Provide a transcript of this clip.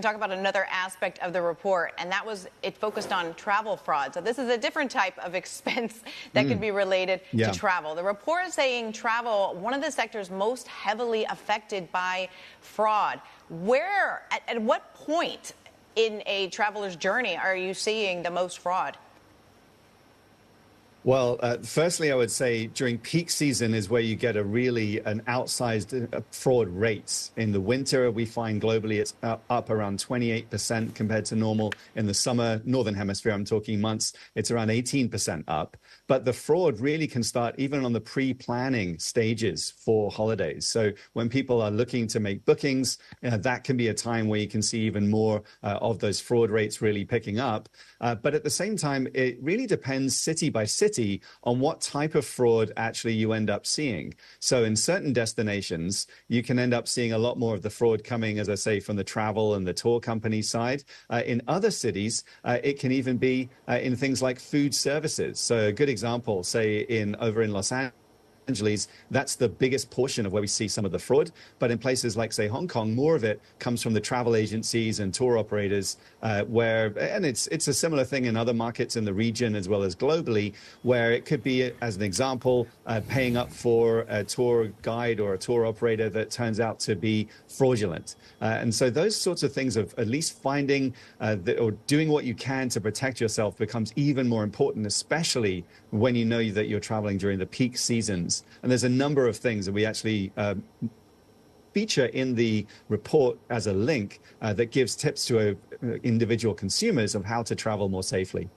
Talk about another aspect of the report, and that was it focused on travel fraud. So this is a different type of expense that could be related to travel. The report is saying travel, one of the sectors most heavily affected by fraud. Where, at what point in a traveler's journey are you seeing the most fraud? Well, firstly, I would say during peak season is where you get an outsized fraud rates. In the winter, we find globally it's up around 28% compared to normal. In the summer, Northern Hemisphere, I'm talking months, it's around 18% up. But the fraud really can start even on the pre-planning stages for holidays. So when people are looking to make bookings, that can be a time where you can see even more of those fraud rates really picking up. But at the same time, it really depends city by city on what type of fraud actually you end up seeing. So in certain destinations, you can end up seeing a lot more of the fraud coming, as I say, from the travel and the tour company side. In other cities, it can even be in things like food services. So a good example, say over in Los Angeles, that's the biggest portion of where we see some of the fraud. But in places like, say, Hong Kong, more of it comes from the travel agencies and tour operators, and it's a similar thing in other markets in the region as well as globally, where it could be, as an example, paying up for a tour guide or a tour operator that turns out to be fraudulent. And so those sorts of things of at least finding or doing what you can to protect yourself becomes even more important, especially when you know that you're traveling during the peak seasons. And there's a number of things that we actually feature in the report as a link that gives tips to individual consumers of how to travel more safely.